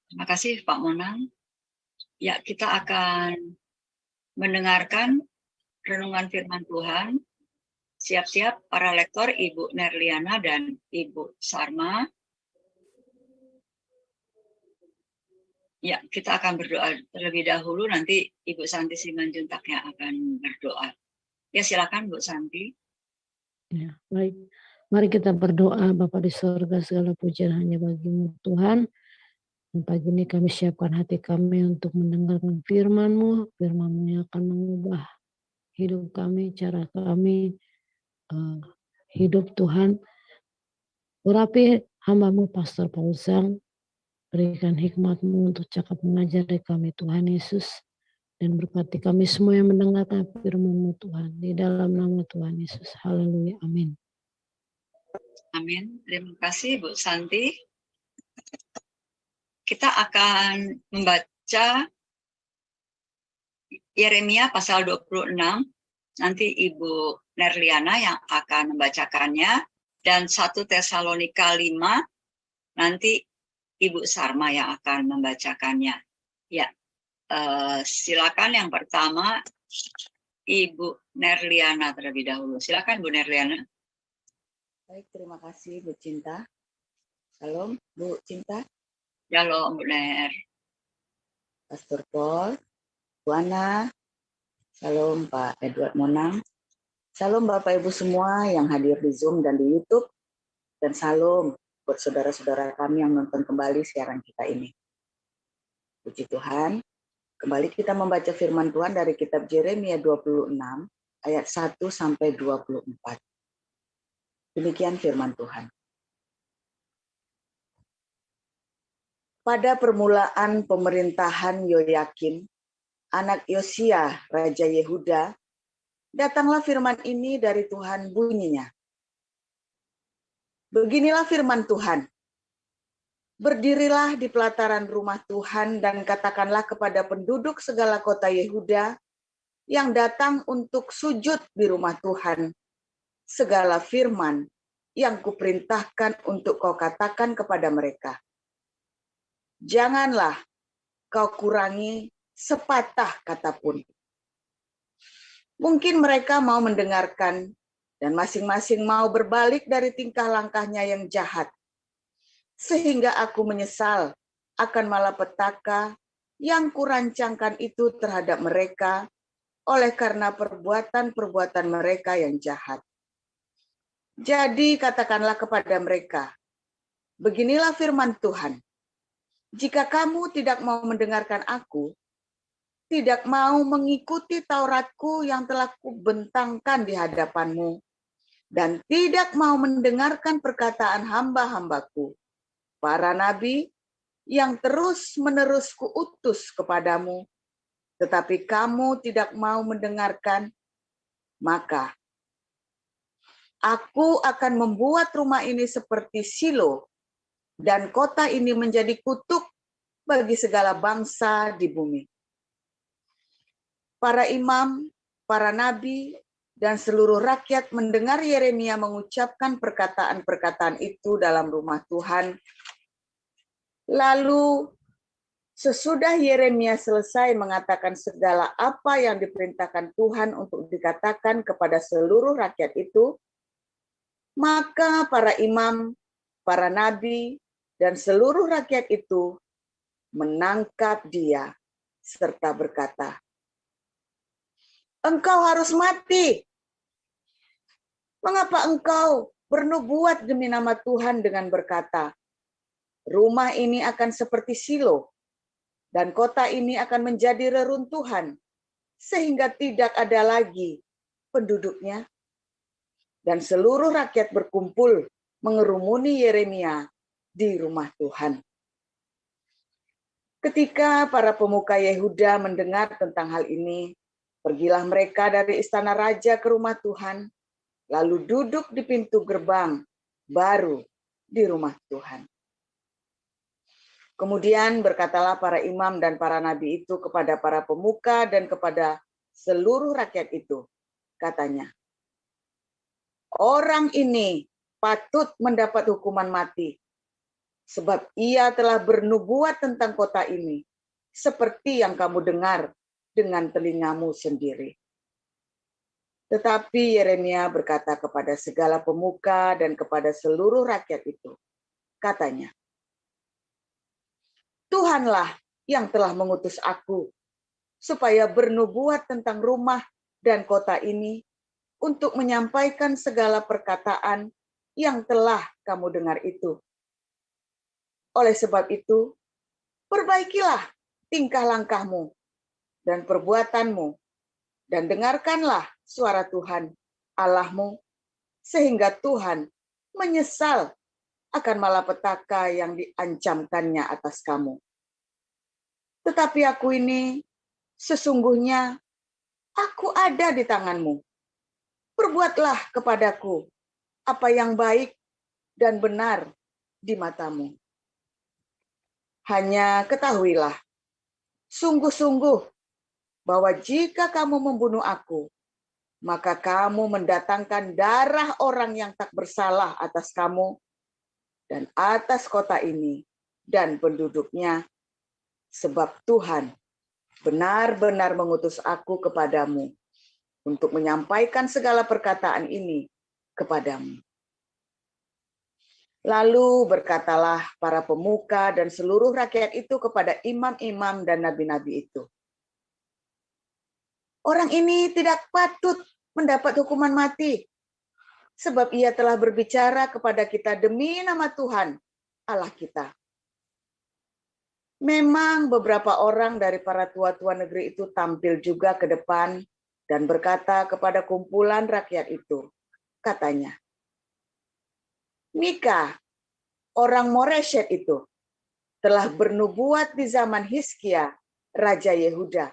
Terima kasih Pak Monang. Ya, kita akan mendengarkan renungan firman Tuhan. Siap-siap para lektor Ibu Nerliana dan Ibu Sarma. Ya, kita akan berdoa terlebih dahulu, nanti Ibu Santi Simanjuntak yang akan berdoa. Ya, silakan Bu Santi. Ya, baik. Mari kita berdoa. Bapa di surga, segala pujian hanya bagi-Mu Tuhan. Dan pagi ini kami siapkan hati kami untuk mendengarkan firman-Mu. Firman-Mu yang akan mengubah hidup kami, cara kami hidup Tuhan. Urapi hamba-Mu Pastor Paulus, berikan hikmat-Mu untuk cakap mengajari kami Tuhan Yesus. Dan berkati kami semua yang mendengarkan firman-Mu Tuhan. Di dalam nama Tuhan Yesus. Haleluya. Amin. Amin. Terima kasih Bu Santi. Kita akan membaca Yeremia pasal 26. Nanti Ibu Nerliana yang akan membacakannya. Dan 1 Tesalonika 5. Nanti Ibu Sarma yang akan membacakannya. Ya, silakan yang pertama Ibu Nerliana terlebih dahulu. Silakan Bu Nerliana. Baik, terima kasih Bu Cinta. Salam Bu Cinta. Shalom Bu Ner. Pastor Paul, Bu Ana. Salam Pak Edward Monang. Salam Bapak Ibu semua yang hadir di Zoom dan di YouTube. Dan salam buat saudara-saudara kami yang nonton kembali siaran kita ini. Puji Tuhan, kembali kita membaca firman Tuhan dari kitab Yeremia 26 ayat 1 sampai 24. Demikian firman Tuhan. Pada permulaan pemerintahan Yoyakim, anak Yosia, Raja Yehuda, datanglah firman ini dari Tuhan bunyinya. Beginilah firman Tuhan. Berdirilah di pelataran rumah Tuhan dan katakanlah kepada penduduk segala kota Yehuda yang datang untuk sujud di rumah Tuhan, segala firman yang kuperintahkan untuk kau katakan kepada mereka. Janganlah kau kurangi sepatah kata pun. Mungkin mereka mau mendengarkan dan masing-masing mau berbalik dari tingkah langkahnya yang jahat. Sehingga aku menyesal akan malapetaka yang kurancangkan itu terhadap mereka oleh karena perbuatan-perbuatan mereka yang jahat. Jadi katakanlah kepada mereka, beginilah firman Tuhan. Jika kamu tidak mau mendengarkan aku, tidak mau mengikuti Tauratku yang telah kubentangkan di hadapanmu, dan tidak mau mendengarkan perkataan hamba-hambaku, para nabi yang terus-menerus kuutus kepadamu, tetapi kamu tidak mau mendengarkan, maka aku akan membuat rumah ini seperti Silo, dan kota ini menjadi kutuk bagi segala bangsa di bumi. Para imam, para nabi, dan seluruh rakyat mendengar Yeremia mengucapkan perkataan-perkataan itu dalam rumah Tuhan. Lalu sesudah Yeremia selesai mengatakan segala apa yang diperintahkan Tuhan untuk dikatakan kepada seluruh rakyat itu, maka para imam, para nabi, dan seluruh rakyat itu menangkap dia serta berkata, "Engkau harus mati. Mengapa engkau bernubuat demi nama Tuhan dengan berkata, rumah ini akan seperti Silo, dan kota ini akan menjadi reruntuhan, sehingga tidak ada lagi penduduknya?" Dan seluruh rakyat berkumpul mengerumuni Yeremia di rumah Tuhan. Ketika para pemuka Yehuda mendengar tentang hal ini, pergilah mereka dari istana raja ke rumah Tuhan, lalu duduk di pintu gerbang baru di rumah Tuhan. Kemudian berkatalah para imam dan para nabi itu kepada para pemuka dan kepada seluruh rakyat itu. Katanya, orang ini patut mendapat hukuman mati, sebab ia telah bernubuat tentang kota ini, seperti yang kamu dengar dengan telingamu sendiri. Tetapi Yeremia berkata kepada segala pemuka dan kepada seluruh rakyat itu, katanya, Tuhanlah yang telah mengutus aku, supaya bernubuat tentang rumah dan kota ini, untuk menyampaikan segala perkataan yang telah kamu dengar itu. Oleh sebab itu, perbaikilah tingkah langkahmu dan perbuatanmu, dan dengarkanlah suara Tuhan Allahmu, sehingga Tuhan menyesal akan malapetaka yang diancamkannya atas kamu. Tetapi aku ini, sesungguhnya aku ada di tanganmu. Perbuatlah kepadaku apa yang baik dan benar di matamu. Hanya ketahuilah, sungguh-sungguh, bahwa jika kamu membunuh aku, maka kamu mendatangkan darah orang yang tak bersalah atas kamu dan atas kota ini dan penduduknya, sebab Tuhan benar-benar mengutus aku kepadamu untuk menyampaikan segala perkataan ini kepadamu. Lalu berkatalah para pemuka dan seluruh rakyat itu kepada imam-imam dan nabi-nabi itu, orang ini tidak patut mendapat hukuman mati, sebab ia telah berbicara kepada kita demi nama Tuhan Allah kita. Memang beberapa orang dari para tua-tua negeri itu tampil juga ke depan dan berkata kepada kumpulan rakyat itu, katanya, Mika, orang Moreshet itu, telah bernubuat di zaman Hizkia, Raja Yehuda.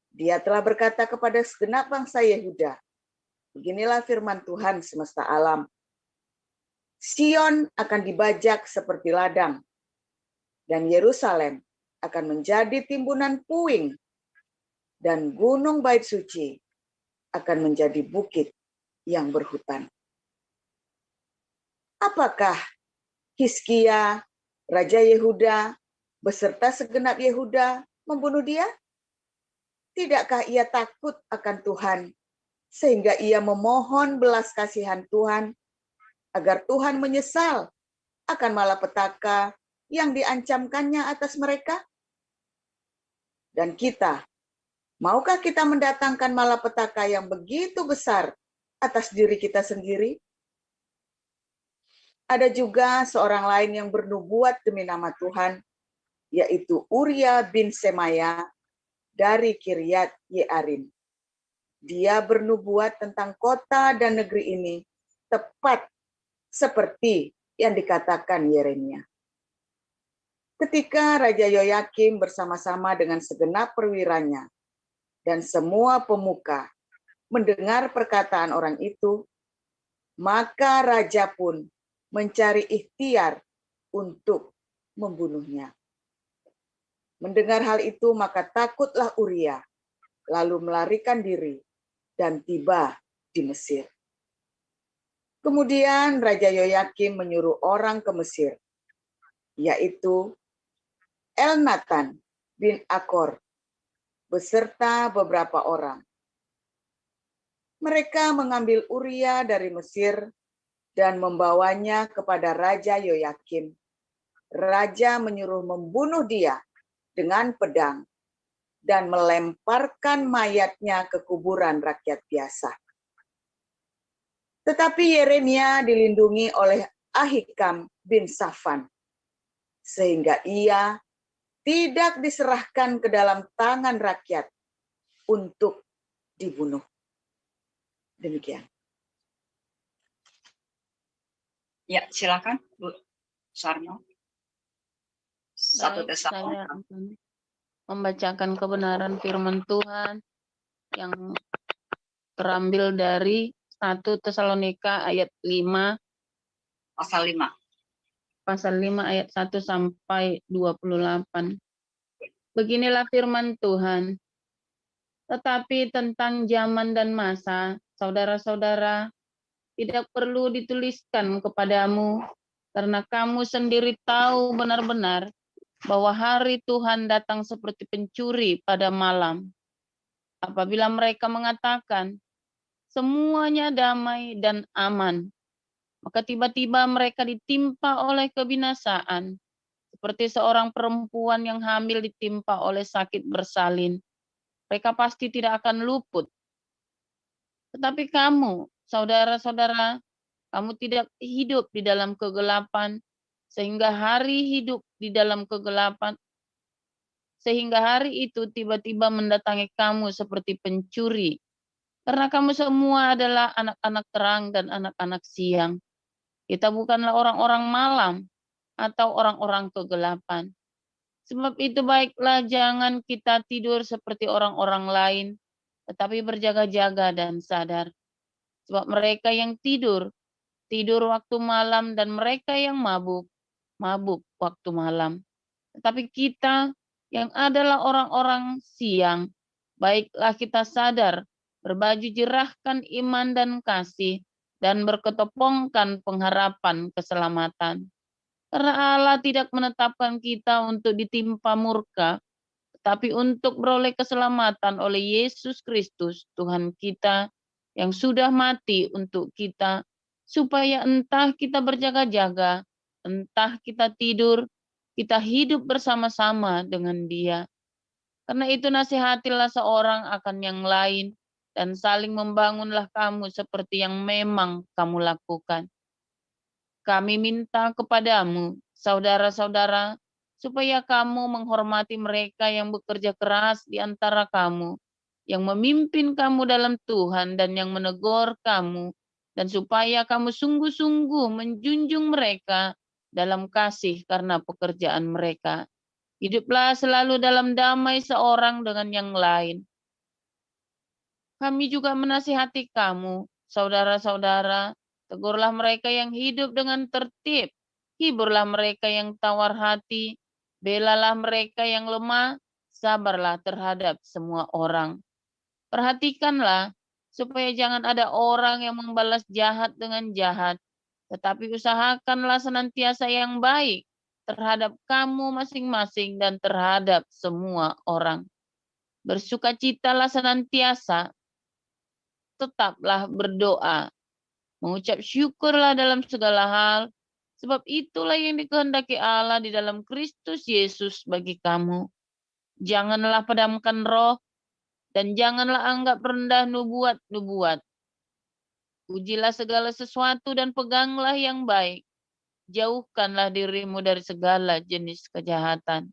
Dia telah berkata kepada segenap bangsa Yehuda, beginilah firman Tuhan semesta alam, Sion akan dibajak seperti ladang, dan Yerusalem akan menjadi timbunan puing, dan gunung Bait Suci akan menjadi bukit yang berhutan. Apakah Hizkia, Raja Yehuda, beserta segenap Yehuda membunuh dia? Tidakkah ia takut akan Tuhan, sehingga ia memohon belas kasihan Tuhan, agar Tuhan menyesal akan malapetaka yang diancamkannya atas mereka? Dan kita, maukah kita mendatangkan malapetaka yang begitu besar atas diri kita sendiri? Ada juga seorang lain yang bernubuat demi nama Tuhan, yaitu Uria bin Semaya dari Kiryat Yearim. Dia bernubuat tentang kota dan negeri ini tepat seperti yang dikatakan Yeremia. Ketika Raja Yoyakim bersama-sama dengan segenap perwiranya dan semua pemuka mendengar perkataan orang itu, maka raja pun mencari ikhtiar untuk membunuhnya. Mendengar hal itu, maka takutlah Uria, lalu melarikan diri dan tiba di Mesir. Kemudian Raja Yoyakim menyuruh orang ke Mesir, yaitu Elnatan bin Akor, beserta beberapa orang. Mereka mengambil Uria dari Mesir dan membawanya kepada Raja Yoyakim. Raja menyuruh membunuh dia dengan pedang dan melemparkan mayatnya ke kuburan rakyat biasa. Tetapi Yeremia dilindungi oleh Ahikam bin Safan, sehingga ia tidak diserahkan ke dalam tangan rakyat untuk dibunuh. Demikian. Ya, silakan Bu Sarno. Baik, saya akan membacakan kebenaran firman Tuhan yang terambil dari 1 Tesalonika ayat 5, Pasal 5. pasal 5 ayat 1 sampai 28. Beginilah firman Tuhan. Tetapi tentang zaman dan masa, saudara-saudara, tidak perlu dituliskan kepadamu, Karena kamu sendiri tahu benar-benar bahwa hari Tuhan datang seperti pencuri pada malam. Apabila mereka mengatakan, semuanya damai dan aman, maka tiba-tiba mereka ditimpa oleh kebinasaan, seperti seorang perempuan yang hamil ditimpa oleh sakit bersalin. Mereka pasti tidak akan luput. Tetapi kamu, saudara-saudara, kamu tidak hidup di dalam kegelapan, sehingga hari hidup di dalam kegelapan, sehingga hari itu tiba-tiba mendatangi kamu seperti pencuri. Karena kamu semua adalah anak-anak terang dan anak-anak siang. Kita bukanlah orang-orang malam atau orang-orang kegelapan. Sebab itu baiklah jangan kita tidur seperti orang-orang lain, tetapi berjaga-jaga dan sadar. Sebab mereka yang tidur, tidur waktu malam, dan mereka yang mabuk, mabuk waktu malam. Tetapi kita yang adalah orang-orang siang, baiklah kita sadar, berbaju jerahkan iman dan kasih, dan berketopongkan pengharapan keselamatan. Karena Allah tidak menetapkan kita untuk ditimpa murka, tetapi untuk beroleh keselamatan oleh Yesus Kristus, Tuhan kita, yang sudah mati untuk kita, supaya entah kita berjaga-jaga, entah kita tidur, kita hidup bersama-sama dengan Dia. Karena itu nasihatilah seorang akan yang lain, dan saling membangunlah kamu seperti yang memang kamu lakukan. Kami minta kepadamu, saudara-saudara, supaya kamu menghormati mereka yang bekerja keras di antara kamu, yang memimpin kamu dalam Tuhan dan yang menegur kamu, dan supaya kamu sungguh-sungguh menjunjung mereka dalam kasih karena pekerjaan mereka. Hiduplah selalu dalam damai seorang dengan yang lain. Kami juga menasihati kamu, saudara-saudara, tegurlah mereka yang hidup dengan tertib, hiburlah mereka yang tawar hati, belalah mereka yang lemah, sabarlah terhadap semua orang. Perhatikanlah supaya jangan ada orang yang membalas jahat dengan jahat, tetapi usahakanlah senantiasa yang baik terhadap kamu masing-masing dan terhadap semua orang. Bersukacitalah senantiasa, tetaplah berdoa, mengucap syukurlah dalam segala hal, sebab itulah yang dikehendaki Allah di dalam Kristus Yesus bagi kamu. Janganlah padamkan roh, dan janganlah anggap rendah nubuat-nubuat. Ujilah segala sesuatu dan peganglah yang baik. Jauhkanlah dirimu dari segala jenis kejahatan.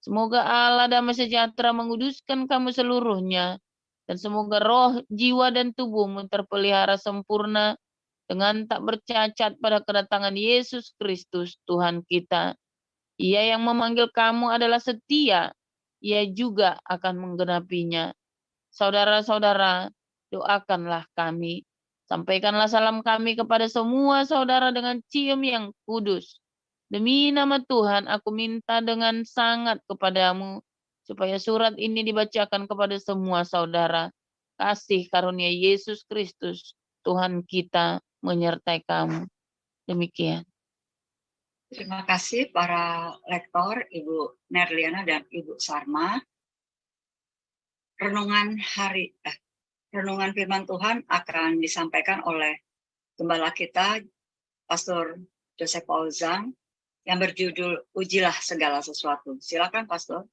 Semoga Allah damai sejahtera menguduskan kamu seluruhnya, dan semoga roh, jiwa, dan tubuhmu terpelihara sempurna dengan tak bercacat pada kedatangan Yesus Kristus Tuhan kita. Ia yang memanggil kamu adalah setia, Ia juga akan menggenapinya. Saudara-saudara, doakanlah kami. Sampaikanlah salam kami kepada semua saudara dengan cium yang kudus. Demi nama Tuhan, aku minta dengan sangat kepadamu, supaya surat ini dibacakan kepada semua saudara. Kasih karunia Yesus Kristus, Tuhan kita, menyertai kamu. Demikian. Terima kasih para lektor, Ibu Nerliana dan Ibu Sarma. Renungan firman Tuhan akan disampaikan oleh gembala kita, Pastor Joseph Paul Zhang, yang berjudul Ujilah Segala Sesuatu. Silakan, Pastor.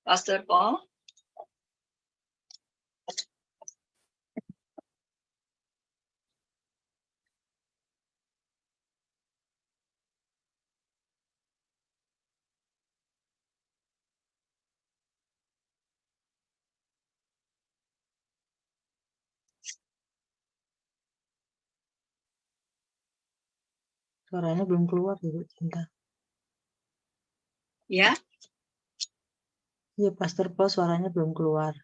Pastor Paul. Suaranya belum keluar, Ibu Cinta. Ya, Iya, Pastor Paul suaranya belum keluar.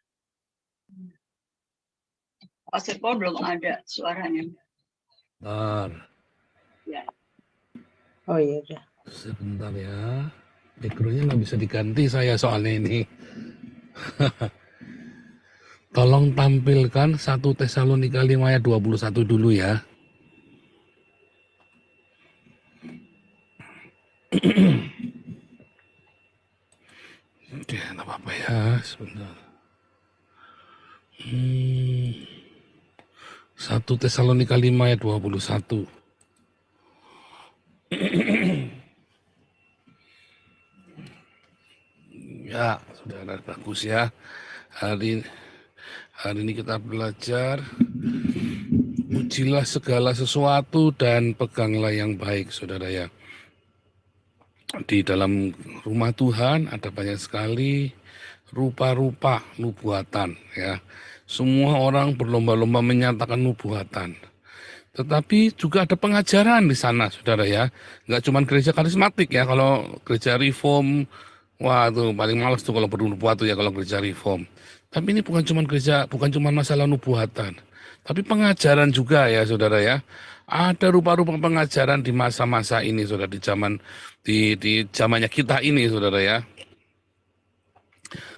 Pastor Paul belum ada suaranya. Bentar, Ya. Oh iya udah. sebentar ya. Mikronya nggak bisa diganti saya soalnya ini. Tolong tampilkan 1 Tesalonika 5 ayat 21 dulu ya. Oke, nggak apa-apa ya, sebentar. 1 Tesalonika 5 ayat 21. Ya, saudara, bagus ya. Hari ini kita belajar ujilah segala sesuatu dan peganglah yang baik, saudara ya. Di dalam rumah Tuhan ada banyak sekali rupa-rupa nubuatan ya. Semua orang berlomba-lomba menyatakan nubuatan. Tetapi juga ada pengajaran di sana, saudara ya. Nggak cuma gereja karismatik ya. Kalau gereja reform, wah tuh paling males tuh kalau bernubuat tuh ya kalau gereja reform. Tapi ini bukan cuma masalah nubuatan. Tapi pengajaran juga ya, saudara ya. Ada rupa-rupa pengajaran di masa-masa ini, saudara, di zamannya kita ini, saudara ya.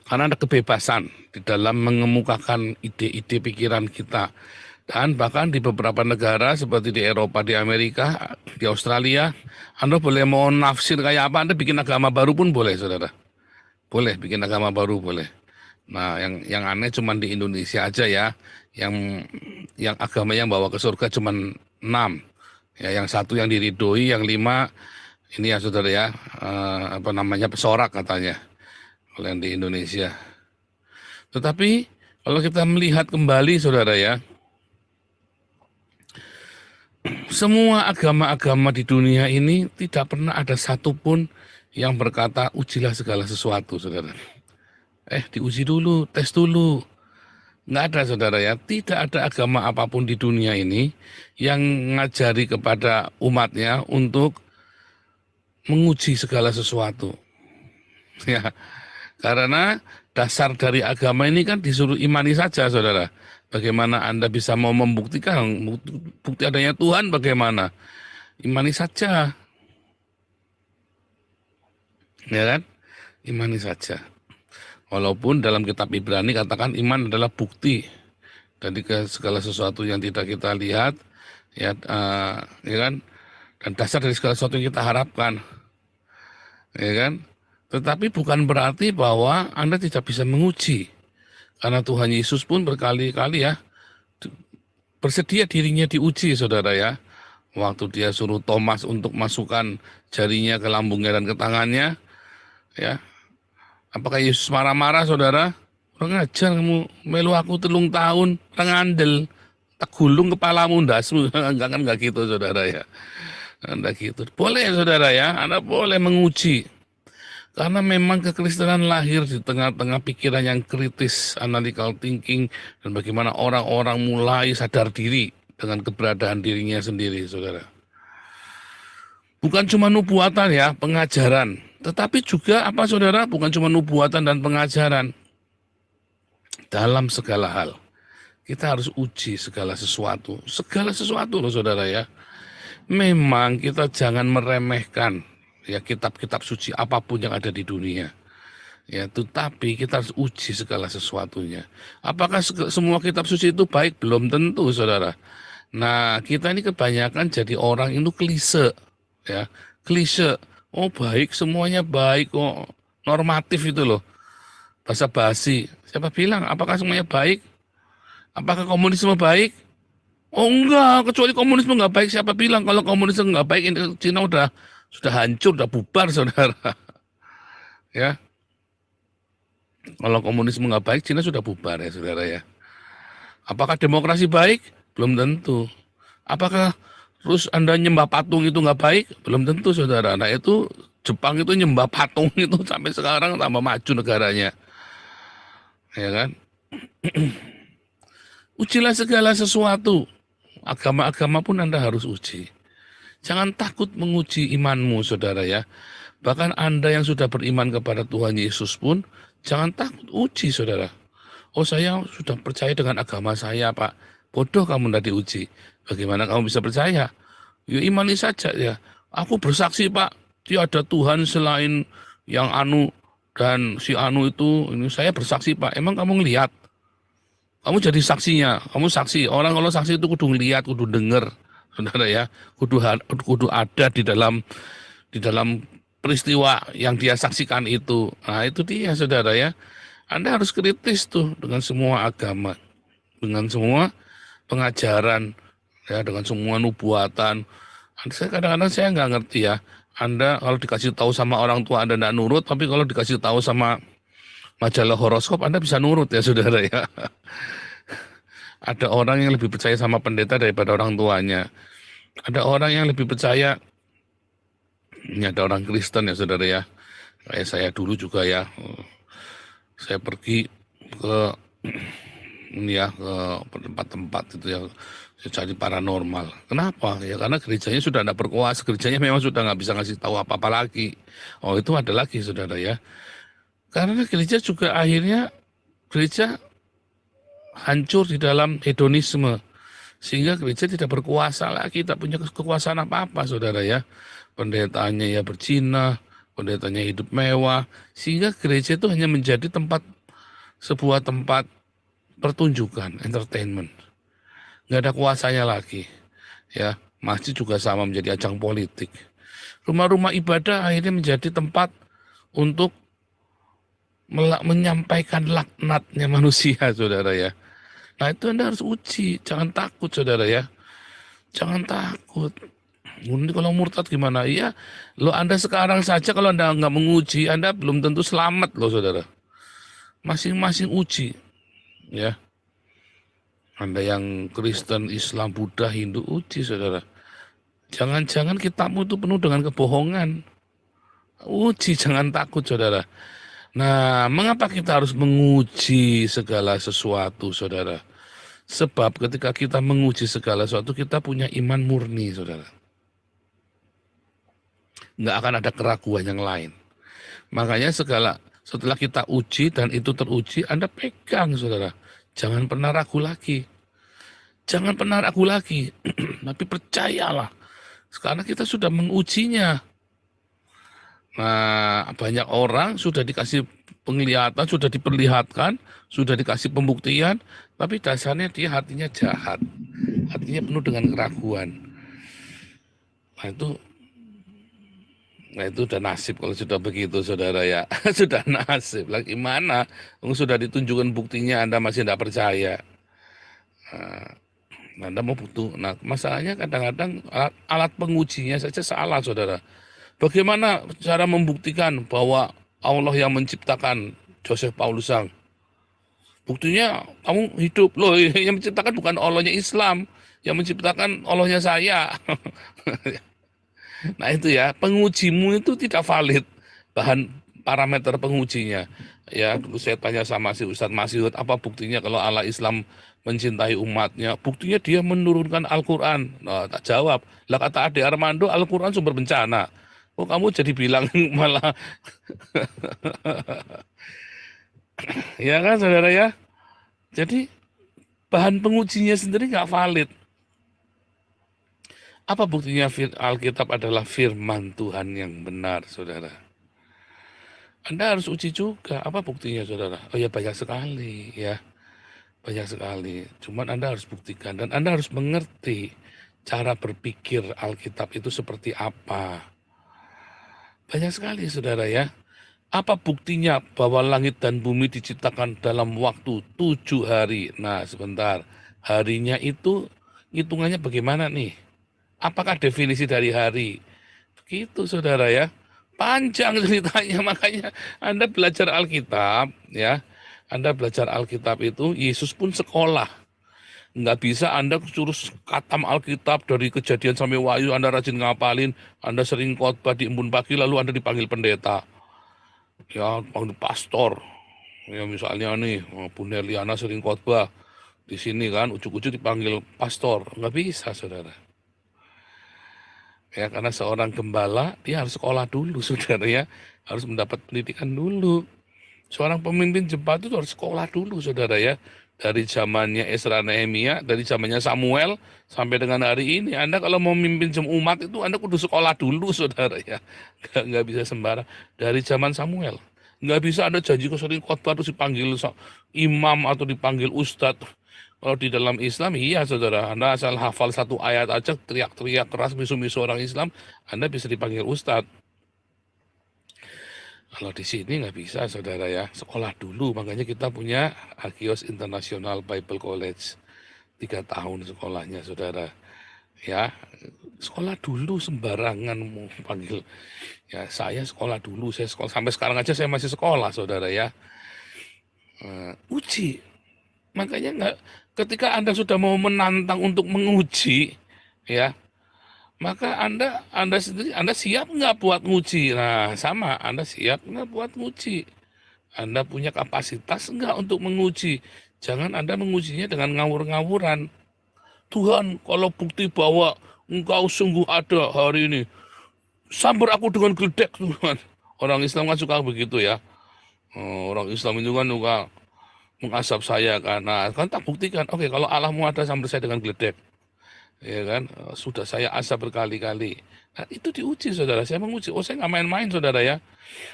Karena ada kebebasan di dalam mengemukakan ide-ide pikiran kita. Dan bahkan di beberapa negara seperti di Eropa, di Amerika, di Australia, Anda boleh mau nafsir kayak apa, Anda bikin agama baru pun boleh, saudara. Boleh, bikin agama baru boleh. Nah, yang aneh cuma di Indonesia aja ya, yang agama yang bawa ke surga cuma 6. Ya, yang 1 yang diridhoi, yang 5 ini ya saudara ya, pesorak katanya kalau yang di Indonesia. Tetapi kalau kita melihat kembali saudara ya, semua agama-agama di dunia ini tidak pernah ada satupun yang berkata ujilah segala sesuatu, saudara. Diuji dulu, tes dulu. Nggak ada, saudara ya. Tidak ada agama apapun di dunia ini yang ngajari kepada umatnya untuk menguji segala sesuatu. Ya, karena dasar dari agama ini kan disuruh imani saja, saudara. Bagaimana Anda bisa mau membuktikan bukti adanya Tuhan bagaimana? Imani saja. Ya kan? Imani saja. Walaupun dalam kitab Ibrani katakan iman adalah bukti dari segala sesuatu yang tidak kita lihat, ya kan? Dan dasar dari segala sesuatu yang kita harapkan. Ya kan? Tetapi bukan berarti bahwa Anda tidak bisa menguji. Karena Tuhan Yesus pun berkali-kali ya bersedia dirinya diuji, saudara ya. Waktu dia suruh Thomas untuk masukkan jarinya ke lambungnya dan ke tangannya, ya. Apakah Yesus marah-marah, saudara? Orang ajar kamu, melu aku 3 tahun, orang andel, tak gulung kepalamu ndasmu. Enggak gitu, saudara ya. Enggak gitu. Boleh, saudara ya, Anda boleh menguji. Karena memang kekristenan lahir di tengah-tengah pikiran yang kritis, analytical thinking, dan bagaimana orang-orang mulai sadar diri dengan keberadaan dirinya sendiri, saudara. Bukan cuma nubuatan ya, pengajaran. Tetapi juga apa, saudara? Bukan cuma nubuatan dan pengajaran. Dalam segala hal. Kita harus uji segala sesuatu. Segala sesuatu loh, saudara ya. Memang kita jangan meremehkan ya kitab-kitab suci apapun yang ada di dunia. Ya, tetapi kita harus uji segala sesuatunya. Apakah semua kitab suci itu baik? Belum tentu, saudara. Nah, kita ini kebanyakan jadi orang itu klise, ya, klise. Oh baik, semuanya baik, kok normatif itu loh. Basa basi. Siapa bilang? Apakah semuanya baik? Apakah komunisme baik? Oh enggak, kecuali komunisme nggak baik. Siapa bilang kalau komunisme nggak baik? Ini Cina sudah hancur, sudah bubar, saudara. Ya, kalau komunisme nggak baik, Cina sudah bubar ya, saudara ya. Apakah demokrasi baik? Belum tentu. Apakah terus Anda nyembah patung itu nggak baik? Belum tentu, saudara. Nah itu Jepang itu nyembah patung itu sampai sekarang tambah maju negaranya. Ya kan? Ujilah segala sesuatu. Agama-agama pun Anda harus uji. Jangan takut menguji imanmu, saudara ya. Bahkan Anda yang sudah beriman kepada Tuhan Yesus pun, jangan takut uji, saudara. Oh, saya sudah percaya dengan agama saya, Pak. Bodoh kamu tidak diuji. Bagaimana kamu bisa percaya? Ya imani saja ya. Aku bersaksi, Pak, tiada Tuhan selain yang anu dan si anu itu. Ini saya bersaksi, Pak. Emang kamu ngelihat? Kamu jadi saksinya. Kamu saksi. Orang kalau saksi itu kudu ngelihat, kudu denger, saudara ya. Kudu ada di dalam peristiwa yang dia saksikan itu. Nah, itu dia, saudara ya. Anda harus kritis tuh dengan semua agama, dengan semua pengajaran, ya, dengan semua nubuatan. Saya kadang-kadang saya nggak ngerti ya. Anda kalau dikasih tahu sama orang tua Anda nggak nurut, tapi kalau dikasih tahu sama majalah horoskop Anda bisa nurut ya, saudara ya. Ada orang yang lebih percaya sama pendeta daripada orang tuanya. Ada orang yang lebih percaya, ini ada orang Kristen ya, saudara ya. Kayak saya dulu juga ya. Saya pergi ke ini ya, ke tempat-tempat itu ya, saya cari paranormal. Kenapa? Ya karena gerejanya sudah tidak berkuasa, gerejanya memang sudah nggak bisa ngasih tahu apa-apa lagi. Oh, itu ada lagi, saudara ya. Karena gereja juga akhirnya gereja hancur di dalam hedonisme, sehingga gereja tidak berkuasa lagi, tak punya kekuasaan apa-apa, saudara ya. Pendetanya ya berzina, pendetanya hidup mewah, sehingga gereja itu hanya menjadi sebuah tempat pertunjukan, entertainment. Nggak ada kuasanya lagi. Ya, masjid juga sama menjadi ajang politik. Rumah-rumah ibadah akhirnya menjadi tempat untuk menyampaikan laknatnya manusia, saudara ya. Nah, itu Anda harus uji, jangan takut, saudara ya. Jangan takut. Ini kalau murtad gimana? Iya, lo Anda sekarang saja kalau Anda nggak menguji, Anda belum tentu selamat loh, saudara. Masing-masing uji, ya. Anda yang Kristen, Islam, Buddha, Hindu, uji, saudara. Jangan-jangan kitabmu itu penuh dengan kebohongan. Uji, jangan takut, saudara. Nah, mengapa kita harus menguji segala sesuatu, saudara? Sebab ketika kita menguji segala sesuatu, kita punya iman murni, saudara. Nggak akan ada keraguan yang lain. Makanya setelah kita uji dan itu teruji, Anda pegang, saudara. Jangan pernah ragu lagi. Jangan pernah ragu lagi. Tapi percayalah. Sekarang kita sudah mengujinya. Nah, banyak orang sudah dikasih penglihatan, sudah diperlihatkan, sudah dikasih pembuktian, tapi dasarnya dia hatinya jahat. Hatinya penuh dengan keraguan. Nah itu udah nasib kalau sudah begitu, saudara ya. Sudah nasib. Lagi gimana? Sudah ditunjukkan buktinya, Anda masih tidak percaya. Anda mau butuh. Nah, masalahnya kadang-kadang alat pengujinya saja salah, saudara. Bagaimana cara membuktikan bahwa Allah yang menciptakan Joseph Paulus Sang? Buktinya kamu hidup. Loh, yang menciptakan bukan Allahnya Islam. Yang menciptakan Allahnya saya. Nah itu ya, pengujimu itu tidak valid, bahan parameter pengujinya. Ya, dulu saya tanya sama si Ustadz Masihud, apa buktinya kalau Allah Islam mencintai umatnya? Buktinya dia menurunkan Al-Quran. Nah, tak jawab. Lah kata Ade Armando, Al-Quran sumber bencana. Oh, kamu jadi bilang malah. Ya kan, saudara ya? Jadi, bahan pengujinya sendiri nggak valid. Apa buktinya Alkitab adalah firman Tuhan yang benar, saudara? Anda harus uji juga. Apa buktinya, saudara? Oh ya, banyak sekali, ya. Banyak sekali. Cuman Anda harus buktikan. Dan Anda harus mengerti cara berpikir Alkitab itu seperti apa. Banyak sekali, saudara ya. Apa buktinya bahwa langit dan bumi diciptakan dalam waktu 7 hari? Nah, sebentar. Harinya itu, hitungannya bagaimana nih? Apakah definisi dari hari? Begitu, saudara ya. Panjang ceritanya, makanya Anda belajar Alkitab, ya. Anda belajar Alkitab itu, Yesus pun sekolah. Nggak bisa Anda suruh katam Alkitab dari Kejadian sampai Wahyu, Anda rajin ngapalin, Anda sering khotbah di embun pagi, lalu Anda dipanggil pendeta. Ya, panggil pastor. Ya, misalnya nih, Bu Nerliana sering khotbah di sini kan, ujuk-ujuk dipanggil pastor. Nggak bisa, saudara. Ya, karena seorang gembala dia harus sekolah dulu, saudara ya, harus mendapat pendidikan dulu. Seorang pemimpin jemaat itu harus sekolah dulu, saudara ya. Dari zamannya Ezra Nehemia, dari zamannya Samuel sampai dengan hari ini, Anda kalau mau memimpin umat itu Anda kudu sekolah dulu, saudara ya. Nggak bisa sembarang. Dari zaman Samuel, nggak bisa Anda janji sering khotbah terus dipanggil imam atau dipanggil ustadz. Kalau di dalam Islam, iya saudara, Anda asal hafal satu ayat aja, teriak-teriak keras misu-misu orang Islam, Anda bisa dipanggil ustadz. Kalau di sini nggak bisa, saudara ya. Sekolah dulu, makanya kita punya Agios International Bible College. 3 tahun sekolahnya, saudara. Ya, sekolah dulu sembarangan mau panggil. Ya, saya sekolah dulu, saya sekolah sampai sekarang aja saya masih sekolah, saudara ya. Uji, makanya nggak. Ketika Anda sudah mau menantang untuk menguji, ya, maka Anda sendiri, Anda siap nggak buat nguji? Nah, sama, Anda siap nggak buat nguji? Anda punya kapasitas nggak untuk menguji? Jangan Anda mengujinya dengan ngawur-ngawuran. Tuhan, kalau bukti bahwa Engkau sungguh ada hari ini, sambar aku dengan geledek, Tuhan. Orang Islam kan suka begitu ya. Orang Islam itu kan suka mengasap saya karena kan tak buktikan. Oke, kalau Allahmu ada, sambar saya dengan geledek. Ya kan, sudah saya asap berkali-kali. Nah, itu diuji, saudara. Saya menguji. Oh, saya nggak main-main, saudara ya.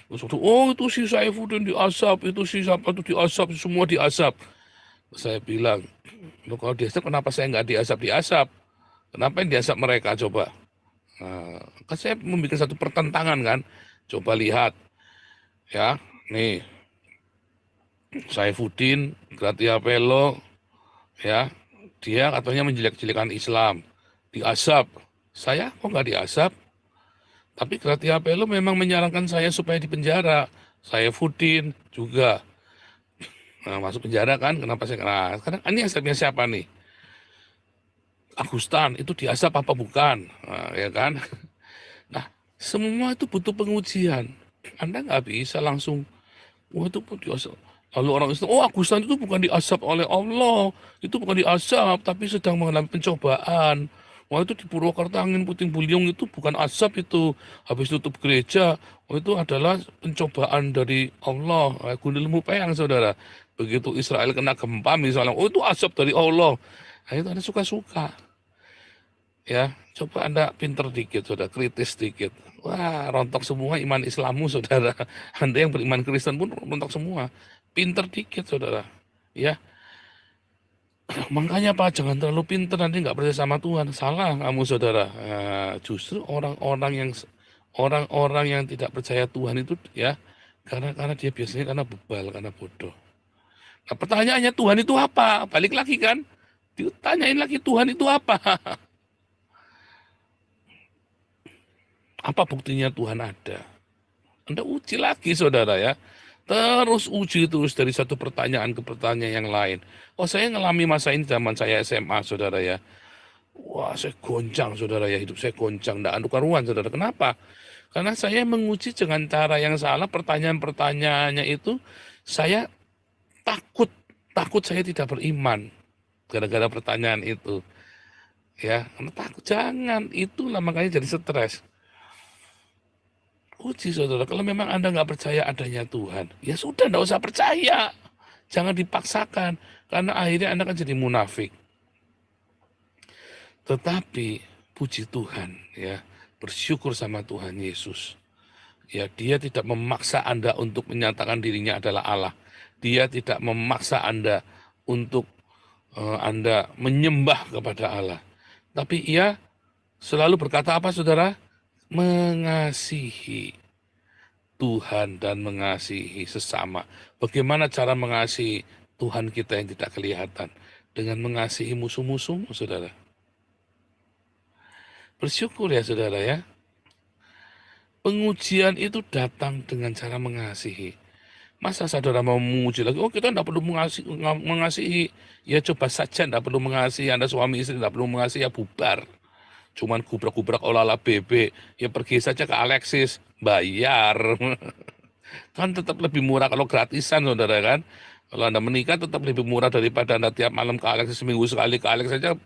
Oh, itu si Saifuddin diasap, itu si siapa itu diasap, semua diasap. Saya bilang, loh, kalau diasap kenapa saya nggak diasap? Kenapa yang diasap mereka, coba? Nah, kan saya membuat satu pertentangan kan. Coba lihat, ya, nih, Saifuddin, Gratia Pelo, ya, dia katanya menjelek-jelekan Islam, diasap. Saya kok nggak diasap? Tapi Gratia Pelo memang menyarankan saya supaya dipenjara. Saya Saifuddin juga. Nah, masuk penjara kan, kenapa saya? Nah, sekarang ini asapnya siapa nih? Agustan, itu diasap apa bukan? Nah, ya kan? Nah, semua itu butuh pengujian. Anda nggak bisa langsung, oh itu pun diasap. Lalu orang Islam, oh Agustan itu bukan diasap oleh Allah, itu bukan diasap, tapi sedang mengalami pencobaan. Wah itu di Purwokerto angin puting beliung itu bukan asap itu, habis tutup gereja, oh itu adalah pencobaan dari Allah. Gundul Mupeyang, saudara. Begitu Israel kena gempa misalnya, oh itu asap dari Allah. Nah itu Anda suka-suka. Ya, coba Anda pinter dikit, saudara, kritis dikit. Wah, rontok semua iman Islammu, saudara. Anda yang beriman Kristen pun rontok semua. Pinter dikit, saudara. Ya, makanya Pak, jangan terlalu pinter, nanti nggak percaya sama Tuhan. Salah kamu, saudara. Nah, justru orang-orang yang tidak percaya Tuhan itu ya karena dia biasanya karena bebal, karena bodoh. Nah, pertanyaannya Tuhan itu apa? Balik lagi kan? Ditanyain lagi Tuhan itu apa? Apa buktinya Tuhan ada? Anda uji lagi, saudara ya. Terus uji terus dari satu pertanyaan ke pertanyaan yang lain. Oh, saya ngalami masa ini zaman saya SMA, saudara ya. Wah, saya goncang, saudara ya. Hidup saya goncang, tidak karuan, saudara. Kenapa? Karena saya menguji dengan cara yang salah. Pertanyaan-pertanyaannya itu saya takut saya tidak beriman gara-gara pertanyaan itu. Ya, karena takut. Jangan, itulah makanya jadi stres. Uji, saudara, kalau memang Anda nggak percaya adanya Tuhan, ya sudah, nggak usah percaya. Jangan dipaksakan, karena akhirnya Anda akan jadi munafik. Tetapi, puji Tuhan, ya, bersyukur sama Tuhan Yesus. Ya, dia tidak memaksa Anda untuk menyatakan dirinya adalah Allah. Dia tidak memaksa Anda untuk Anda menyembah kepada Allah. Tapi ia selalu berkata apa, saudara? Mengasihi Tuhan dan mengasihi sesama. Bagaimana cara mengasihi Tuhan kita yang tidak kelihatan? Dengan mengasihi musuh-musuhmu, saudara. Bersyukur ya, saudara ya. Pengujian itu datang dengan cara mengasihi. Masa saudara mau menguji lagi? Oh, kita tidak perlu mengasihi. Ya coba saja, tidak perlu mengasihi. Anda suami istri tidak perlu mengasihi, ya bubar. Cuman gubrak-gubrak olahraga bebek, ya pergi saja ke Alexis, bayar. Kan tetap lebih murah kalau gratisan, saudara kan. Kalau Anda menikah tetap lebih murah daripada Anda tiap malam ke Alexis, seminggu sekali ke Alexis saja,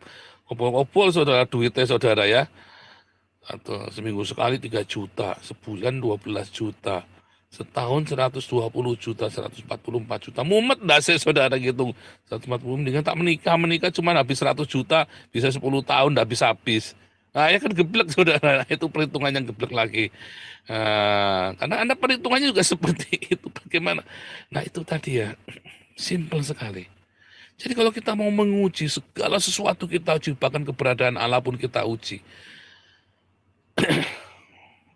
kopol-kopol, saudara, duitnya, saudara ya. atau seminggu sekali 3 juta, sebulan 12 juta, setahun 120 juta, 144 juta. Mumet dah saya saudara gitu. 140, mendingan tak menikah cuma habis 100 juta, bisa 10 tahun dah habis-habis. Nah, ya kan geblek saudara, itu perhitungan yang geblek lagi. Karena Anda perhitungannya juga seperti itu, bagaimana? Nah itu tadi ya, simple sekali. Jadi kalau kita mau menguji segala sesuatu kita uji, bahkan keberadaan Allah pun kita uji.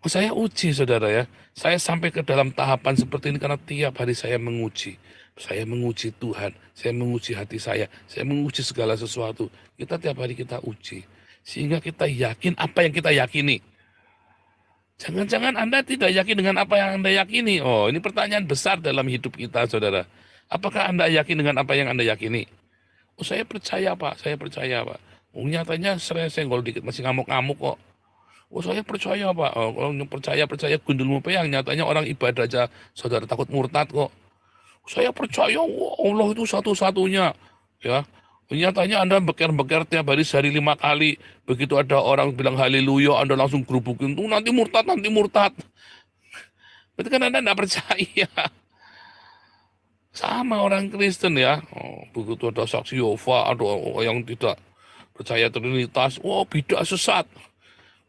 Saya uji saudara ya, saya sampai ke dalam tahapan seperti ini karena tiap hari saya menguji. Saya menguji Tuhan, saya menguji hati saya menguji segala sesuatu. Kita tiap hari kita uji. Sehingga kita yakin apa yang kita yakini. Jangan-jangan Anda tidak yakin dengan apa yang Anda yakini. Oh, ini pertanyaan besar dalam hidup kita, saudara. Apakah Anda yakin dengan apa yang Anda yakini? Oh, saya percaya, Pak. Saya percaya, Pak. Oh, nyatanya saya senggol dikit, masih ngamuk-ngamuk kok. Oh, saya percaya, Pak. Oh, kalau percaya gundul mupeyang. Nyatanya orang ibadah aja, saudara takut murtad kok. Saya percaya, Allah itu satu-satunya. Ya, nyatanya Anda beker-beker tiap hari sehari 5 kali. Begitu ada orang bilang haleluya, Anda langsung gerubukin. Tuh nanti murtad. Berarti kan Anda tidak percaya. Sama orang Kristen ya. Oh, begitu ada saksi Yehova, ada yang tidak percaya Trinitas. Oh, bidah sesat.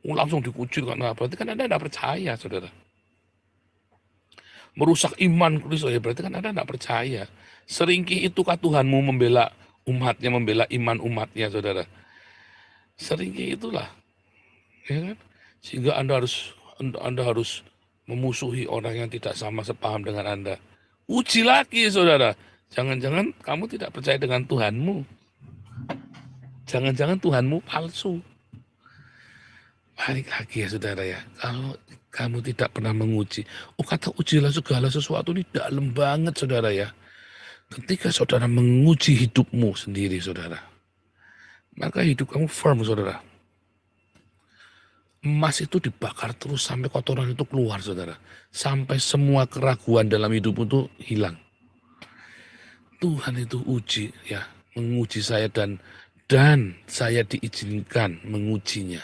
Oh, langsung dikucil karena berarti kan Anda tidak percaya, saudara. Merusak iman Kristus, ya berarti kan Anda tidak percaya. Seringkih itukah Tuhanmu membela umatnya, membela iman umatnya, saudara. Seringkih itulah, ya kan? Sehingga Anda harus memusuhi orang yang tidak sama sepaham dengan Anda. Uji lagi, saudara. Jangan-jangan kamu tidak percaya dengan Tuhanmu. Jangan-jangan Tuhanmu palsu. Balik lagi ya, saudara ya. Kalau kamu tidak pernah menguji, kata ujilah segala sesuatu ini dalam banget, saudara ya. Ketika saudara menguji hidupmu sendiri, saudara, maka hidup kamu firm, saudara. Emas itu dibakar terus sampai kotoran itu keluar, saudara. Sampai semua keraguan dalam hidupmu itu hilang. Tuhan itu uji, ya, menguji saya dan saya diizinkan mengujinya.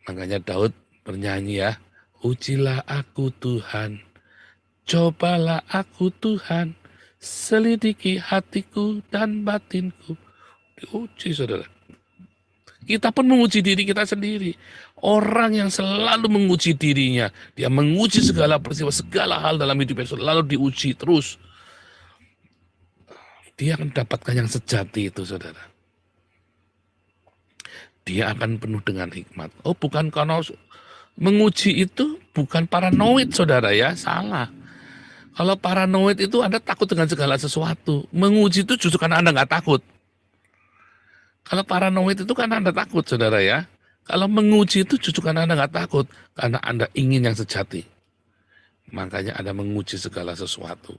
Makanya Daud bernyanyi ya, ujilah aku Tuhan, cobalah aku Tuhan, selidiki hatiku dan batinku. Diuji, saudara. Kita pun menguji diri kita sendiri. Orang yang selalu menguji dirinya, dia menguji segala peristiwa, segala hal dalam hidupnya, selalu diuji terus. Dia akan dapatkan yang sejati itu, saudara. Dia akan penuh dengan hikmat. Oh, bukan karena menguji itu bukan paranoid, saudara ya, salah. Kalau paranoid itu Anda takut dengan segala sesuatu. Menguji itu justru karena Anda nggak takut. Kalau paranoid itu karena Anda takut, saudara ya. Kalau menguji itu justru karena Anda nggak takut, karena Anda ingin yang sejati. Makanya Anda menguji segala sesuatu.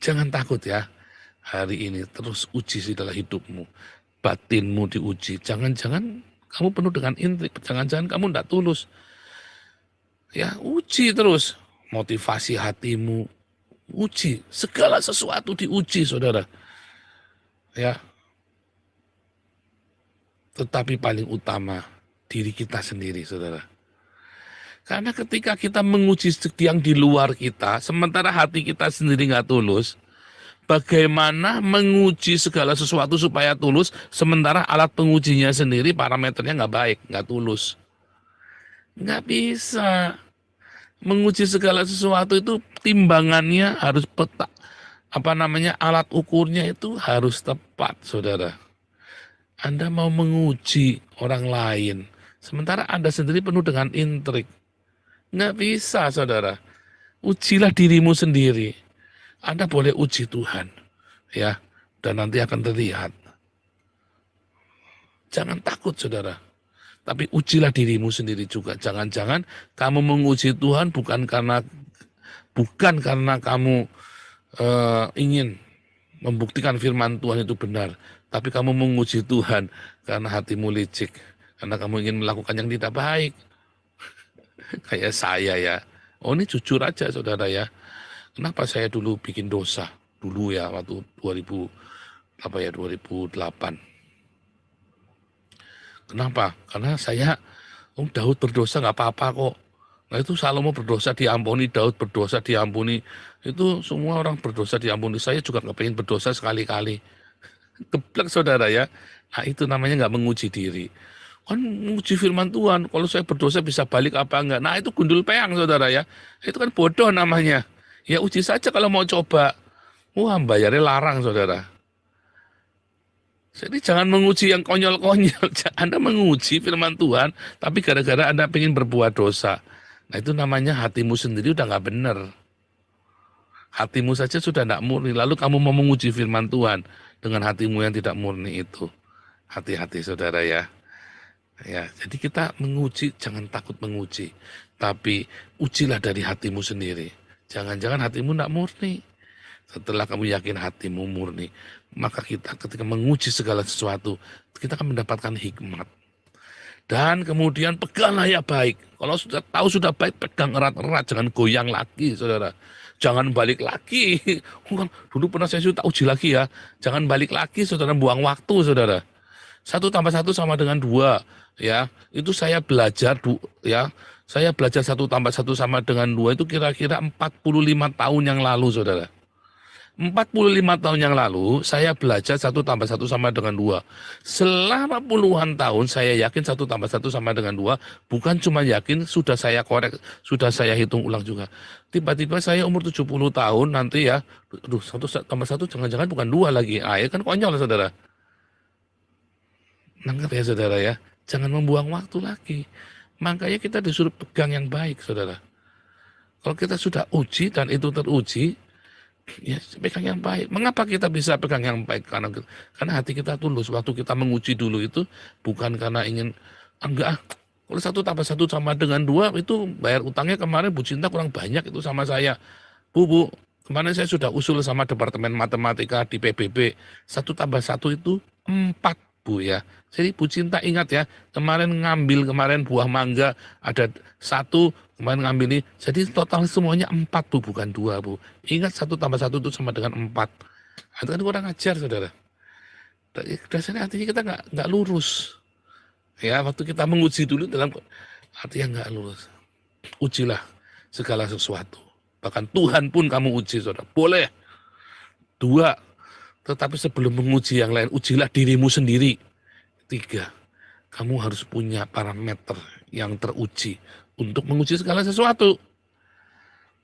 Jangan takut ya. Hari ini terus uji dalam hidupmu. Batinmu diuji. Jangan-jangan kamu penuh dengan intrik. Jangan-jangan kamu tidak tulus. Ya, uji terus. Motivasi hatimu. Uji. Segala sesuatu diuji, saudara. Ya. Tetapi paling utama, diri kita sendiri, saudara. Karena ketika kita menguji yang di luar kita, sementara hati kita sendiri nggak tulus, bagaimana menguji segala sesuatu supaya tulus, sementara alat pengujinya sendiri parameternya nggak baik, nggak tulus. Nggak bisa. Menguji segala sesuatu itu timbangannya harus peta. Alat ukurnya itu harus tepat, saudara. Anda mau menguji orang lain, sementara Anda sendiri penuh dengan intrik. Nggak bisa, saudara. Ujilah dirimu sendiri. Anda boleh uji Tuhan, ya, dan nanti akan terlihat. Jangan takut, saudara. Tapi ujilah dirimu sendiri juga. Jangan-jangan kamu menguji Tuhan bukan karena kamu ingin membuktikan firman Tuhan itu benar, tapi kamu menguji Tuhan karena hatimu licik, karena kamu ingin melakukan yang tidak baik. Kayak saya ya. Oh, ini jujur aja, saudara ya. Kenapa saya dulu bikin dosa? Dulu ya, waktu 2008. Kenapa? Karena Daud berdosa nggak apa-apa kok. Nah itu Salomo berdosa diampuni, Daud berdosa diampuni. Itu semua orang berdosa diampuni. Saya juga nggak pengen berdosa sekali-kali. Geblek saudara ya. Nah itu namanya nggak menguji diri. Kan menguji firman Tuhan. Kalau saya berdosa bisa balik apa enggak. Nah itu gundul peang saudara ya. Itu kan bodoh namanya. Ya uji saja kalau mau coba. Wah bayarnya larang saudara. Jadi jangan menguji yang konyol-konyol. Anda menguji firman Tuhan, tapi gara-gara Anda ingin berbuat dosa. Nah itu namanya hatimu sendiri udah nggak benar. Hatimu saja sudah tidak murni, lalu kamu mau menguji firman Tuhan dengan hatimu yang tidak murni itu. Hati-hati saudara ya. Ya, jadi kita menguji, jangan takut menguji. Tapi ujilah dari hatimu sendiri. Jangan-jangan hatimu tidak murni. Setelah kamu yakin hatimu murni, maka kita ketika menguji segala sesuatu, kita akan mendapatkan hikmat. Dan kemudian peganglah ya baik. Kalau sudah tahu sudah baik, pegang erat-erat, jangan goyang lagi, saudara. Jangan balik lagi. Dulu pernah saya sudah uji lagi ya. Jangan balik lagi, saudara, buang waktu, saudara. 1 tambah 1 sama dengan 2, ya. Itu saya belajar, ya. Saya belajar 1 tambah 1 sama dengan 2 itu kira-kira 45 tahun yang lalu, saudara. 45 tahun yang lalu, saya belajar 1 tambah 1 sama dengan 2. Selama puluhan tahun, saya yakin 1 tambah 1 sama dengan 2, bukan cuma yakin, sudah saya korek, sudah saya hitung ulang juga. Tiba-tiba saya umur 70 tahun, nanti ya, 1 tambah 1 jangan-jangan bukan 2 lagi. Ya kan konyol, saudara. Nangkep ya, saudara ya. Jangan membuang waktu lagi. Makanya kita disuruh pegang yang baik, saudara. Kalau kita sudah uji dan itu teruji, ya pegang yang baik. Mengapa kita bisa pegang yang baik? Karena hati kita tulus. Waktu kita menguji dulu itu bukan karena ingin enggak. Kalau 1 tambah 1 sama dengan 2 itu bayar utangnya kemarin Bu Cinta kurang banyak itu sama saya. Bu, kemarin saya sudah usul sama Departemen Matematika di PBB. 1 tambah 1 itu 4 Bu ya. Jadi Bu Cinta ingat ya, kemarin buah mangga ada 1, kemarin ngambil ini, jadi total semuanya 4 Bu, bukan 2 Bu. Ingat 1 tambah 1 itu sama dengan 4. Itu kan kurang ajar saudara. Dasarnya artinya kita nggak lurus. Ya, waktu kita menguji dulu dalam hati yang nggak lurus. Ujilah segala sesuatu. Bahkan Tuhan pun kamu uji saudara. Boleh. 2. Tetapi sebelum menguji yang lain, ujilah dirimu sendiri. 3. Kamu harus punya parameter yang teruji untuk menguji segala sesuatu.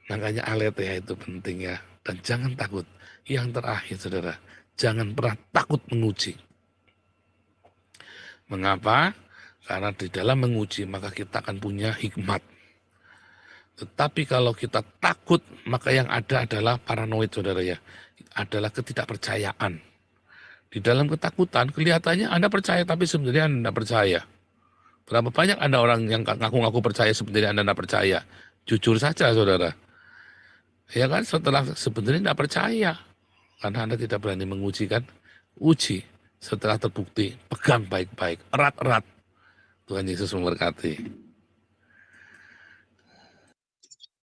Makanya aletheia itu penting ya. Dan jangan takut. Yang terakhir saudara, jangan pernah takut menguji. Mengapa? Karena di dalam menguji maka kita akan punya hikmat. Tetapi kalau kita takut, maka yang ada adalah paranoid saudara ya. Adalah ketidakpercayaan. Di dalam ketakutan kelihatannya Anda percaya tapi sebenarnya Anda tidak percaya. Berapa banyak Anda orang yang ngaku-ngaku percaya sebenarnya Anda tidak percaya. Jujur saja saudara. Ya kan sebenarnya tidak percaya. Karena Anda tidak berani menguji kan. Uji setelah terbukti. Pegang baik-baik. Erat-erat. Tuhan Yesus memberkati.